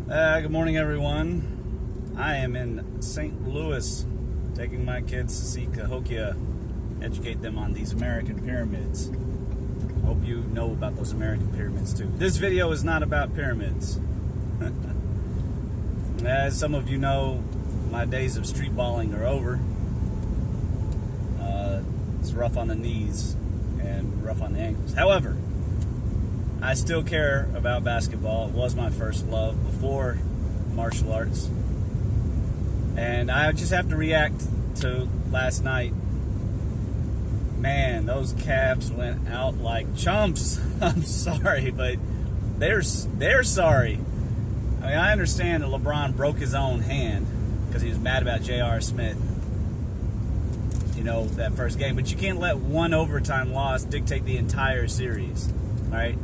Good morning, everyone. I am in St. Louis taking my kids to see Cahokia, educate them on these American pyramids. Hope you know about those American pyramids too. This video is not about pyramids. As some of you know, my days of street balling are over. It's rough on the knees and rough on the ankles. However, I still care about basketball. It was my first love before martial arts. And I just have to react to last night. Man, those Cavs went out like chumps. I'm sorry, but they're sorry. I mean, I understand that LeBron broke his own hand because he was mad about J.R. Smith, you know, that first game. But you can't let one overtime loss dictate the entire series, all right?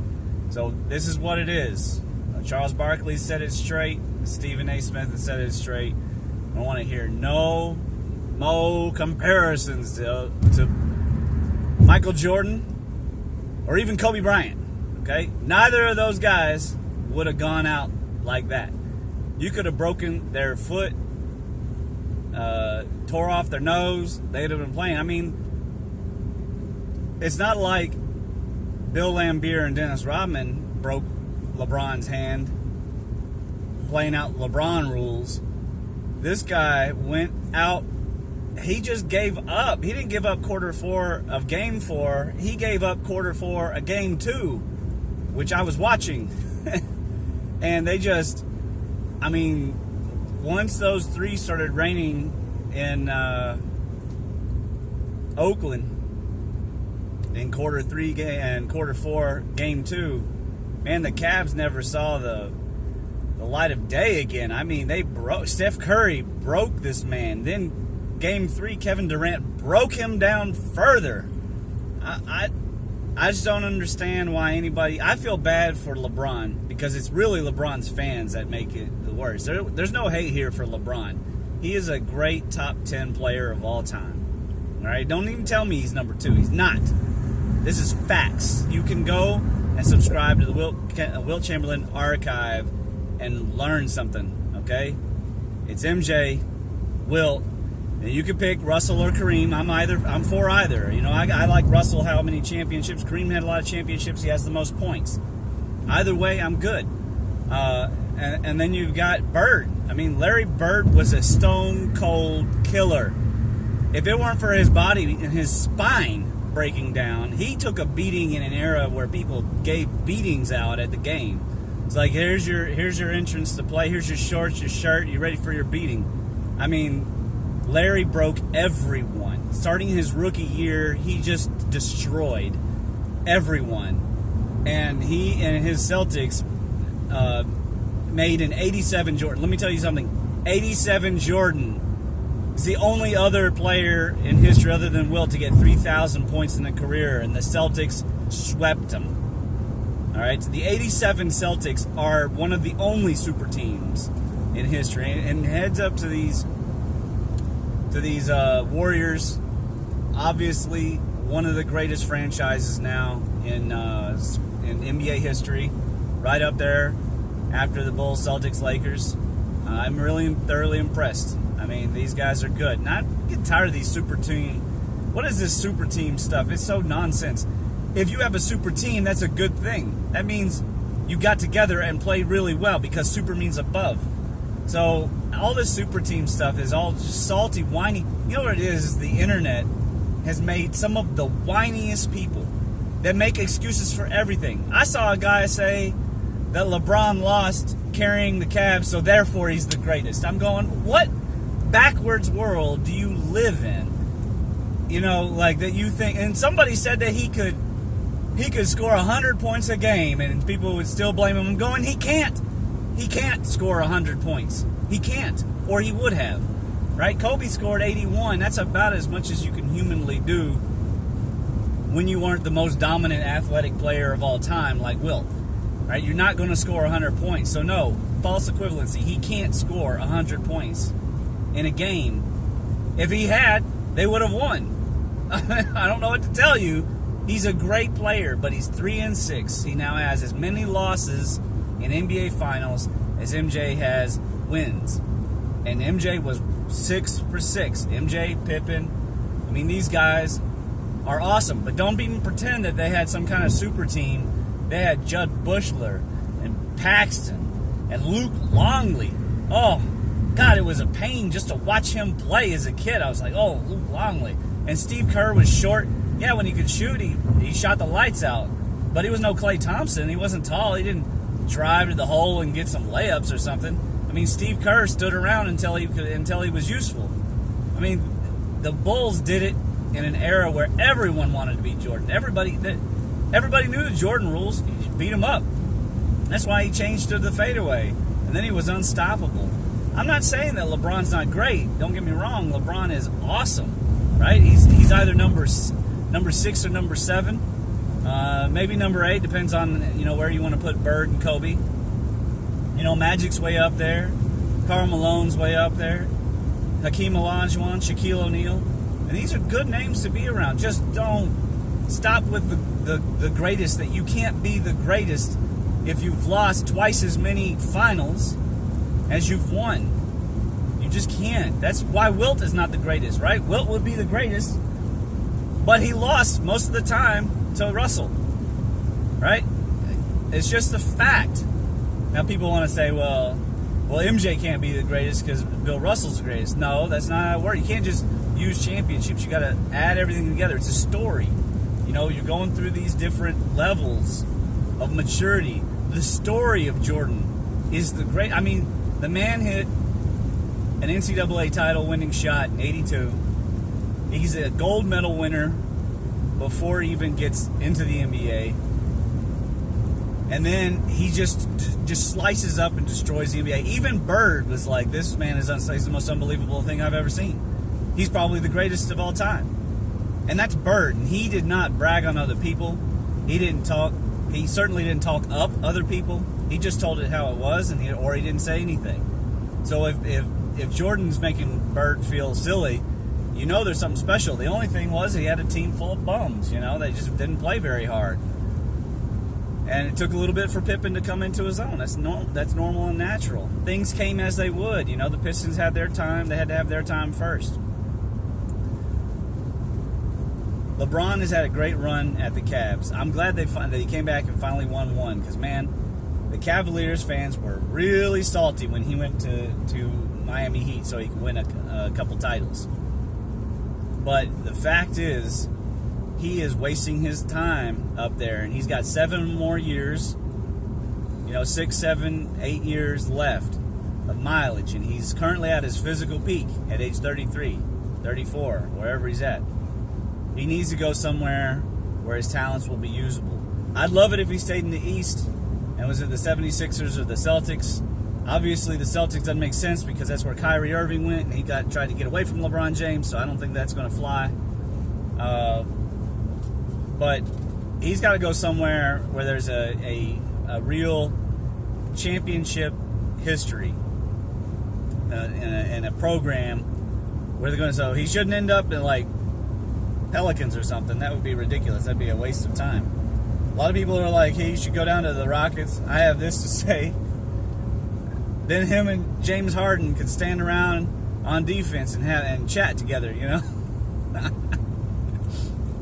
So this is what it is. Charles Barkley said it straight. Stephen A. Smith has said it straight. I don't want to hear no comparisons to Michael Jordan or even Kobe Bryant. Okay? Neither of those guys would have gone out like that. You could have broken their foot, tore off their nose. They'd have been playing. I mean, it's not like Bill Laimbeer and Dennis Rodman broke LeBron's hand playing out LeBron rules. This guy went out. He just gave up. He didn't give up quarter four of game 4. He gave up quarter 4 of game 2, which I was watching. And they just, I mean, once those three started raining in Oakland, in quarter 3 and quarter 4 game 2, man, the Cavs never saw the light of day again. I mean, Steph Curry broke this man. Then game 3, Kevin Durant broke him down further. I just don't understand why anybody. I feel bad for LeBron because it's really LeBron's fans that make it the worst. There's no hate here for LeBron. He is a great top 10 player of all time. All right, don't even tell me he's number 2. He's not. This is facts. You can go and subscribe to the Wilt Chamberlain archive and learn something, okay? It's MJ, Wilt, and you can pick Russell or Kareem. I'm for either. You know, I like Russell, how many championships. Kareem had a lot of championships. He has the most points. Either way, I'm good. And then you've got Bird. I mean, Larry Bird was a stone-cold killer. If it weren't for his body and his spine breaking down, he took a beating in an era where people gave beatings out at the game. It's like, here's your entrance to play, here's your shorts, your shirt, you ready for your beating. I mean, Larry broke everyone. Starting his rookie year, he just destroyed everyone. And he and his Celtics made an 87 Jordan. Let me tell you something. 87 Jordan is the only other player in history other than Wilt to get 3,000 points in a career, and the Celtics swept him. All right, so the 87 Celtics are one of the only super teams in history, and heads up to these Warriors. Obviously, one of the greatest franchises now in NBA history, right up there after the Bulls, Celtics, Lakers. I'm really thoroughly impressed. I mean, these guys are good. And I'm getting tired of these super team. What is this super team stuff? It's so nonsense. If you have a super team, that's a good thing. That means you got together and played really well because super means above. So all this super team stuff is all just salty, whiny. You know what it is the internet has made some of the whiniest people that make excuses for everything. I saw a guy say that LeBron lost carrying the Cavs, so therefore he's the greatest. I'm going, what backwards world do you live in? You know, like that you think, and somebody said that he could score 100 points a game and people would still blame him. I'm going, he can't score 100 points. He can't, or he would have, right? Kobe scored 81. That's about as much as you can humanly do when you weren't the most dominant athletic player of all time like Wilt, right? You're not going to score 100 points. So no, false equivalency. He can't score 100 points in a game. If he had, they would have won. I don't know what to tell you. He's a great player, but he's 3-6. He now has as many losses in NBA Finals as MJ has wins. And MJ was 6 for 6. MJ, Pippen. I mean, these guys are awesome. But don't even pretend that they had some kind of super team. They had Judd Buechler and Paxton and Luke Longley. Oh, God, it was a pain just to watch him play as a kid. I was like, oh, Luke Longley. And Steve Kerr was short. Yeah, when he could shoot, he shot the lights out. But he was no Klay Thompson. He wasn't tall. He didn't drive to the hole and get some layups or something. I mean, Steve Kerr stood around until he was useful. I mean, the Bulls did it in an era where everyone wanted to beat Jordan. Everybody knew the Jordan rules. He beat him up. That's why he changed to the fadeaway. And then he was unstoppable. I'm not saying that LeBron's not great. Don't get me wrong. LeBron is awesome, right? He's either number 6 or number 7. Maybe number 8, depends on where you want to put Bird and Kobe. Magic's way up there. Karl Malone's way up there. Hakeem Olajuwon, Shaquille O'Neal. And these are good names to be around. Just don't stop with the greatest. That you can't be the greatest if you've lost twice as many finals as you've won. You just can't. That's why Wilt is not the greatest, right? Wilt would be the greatest, but he lost most of the time to Russell, right? It's just a fact. Now people want to say, well, MJ can't be the greatest because Bill Russell's the greatest. No, that's not how it works. You can't just use championships. You got to add everything together. It's a story. You're going through these different levels of maturity. The story of Jordan is the great. I mean, the man hit an NCAA title winning shot in '82. He's a gold medal winner before he even gets into the NBA. And then he just slices up and destroys the NBA. Even Bird was like, this man is the most unbelievable thing I've ever seen. He's probably the greatest of all time. And that's Bird. And he did not brag on other people. He certainly didn't talk up other people. He just told it how it was, or he didn't say anything. So if Jordan's making Bird feel silly, there's something special. The only thing was he had a team full of bums. They just didn't play very hard. And it took a little bit for Pippen to come into his own. That's normal and natural. Things came as they would. The Pistons had their time. They had to have their time first. LeBron has had a great run at the Cavs. I'm glad that he came back and finally won one. Because, man, the Cavaliers fans were really salty when he went to Miami Heat so he could win a couple titles. But the fact is, he is wasting his time up there, and he's got 7 more years, 6, 7, 8 years left of mileage, and he's currently at his physical peak at age 33, 34, wherever he's at. He needs to go somewhere where his talents will be usable. I'd love it if he stayed in the East and was at the 76ers or the Celtics. Obviously, the Celtics doesn't make sense because that's where Kyrie Irving went, and he tried to get away from LeBron James, so I don't think that's going to fly. But he's got to go somewhere where there's a real championship history and a program where they're going to. So he shouldn't end up in like Pelicans or something. That would be ridiculous. That'd be a waste of time. A lot of people are like, hey, you should go down to the Rockets. I have this to say. Then him and James Harden could stand around on defense and chat together,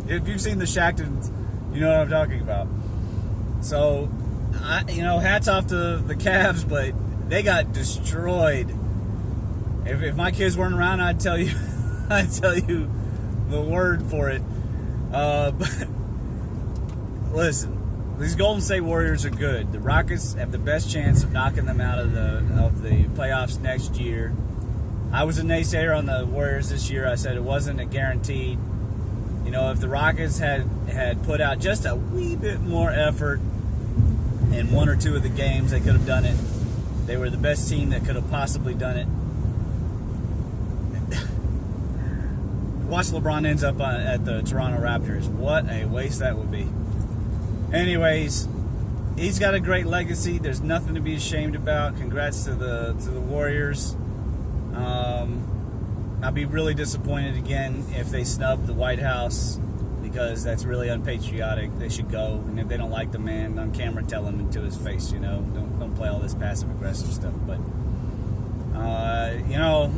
If you've seen the Shaqtons, you know what I'm talking about. So, hats off to the Cavs, but they got destroyed. If my kids weren't around, I'd tell you the word for it. But listen, these Golden State Warriors are good. The Rockets have the best chance of knocking them out of the playoffs next year. I was a naysayer on the Warriors this year. I said it wasn't a guaranteed. If the Rockets had put out just a wee bit more effort in 1 or 2 of the games, they could have done it. They were the best team that could have possibly done it. Watch LeBron ends up at the Toronto Raptors. What a waste that would be. Anyways, he's got a great legacy. There's nothing to be ashamed about. Congrats to the Warriors. I'll be really disappointed again if they snub the White House because that's really unpatriotic. They should go, and if they don't like the man, on camera tell him to his face, you know. Don't play all this passive aggressive stuff. But you know,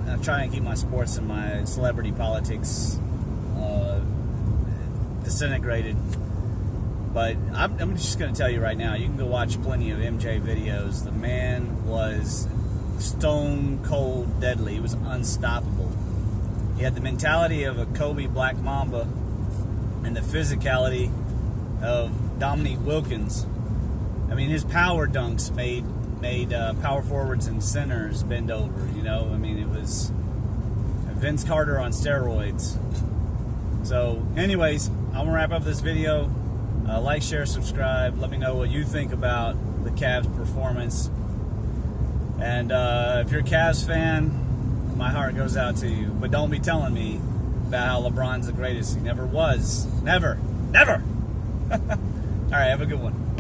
I'm trying to keep my sports and my celebrity politics disintegrated. But I'm just going to tell you right now, you can go watch plenty of MJ videos. The man was stone cold deadly. He was unstoppable. He had the mentality of a Kobe Black Mamba and the physicality of Dominique Wilkins. I mean, his power dunks made power forwards and centers bend over, you know. I mean, it was Vince Carter on steroids. So, anyways, I'm going to wrap up this video. Like, share, subscribe. Let me know what you think about the Cavs' performance. And if you're a Cavs fan, my heart goes out to you. But don't be telling me about how LeBron's the greatest. He never was. Never. Never. All right, have a good one.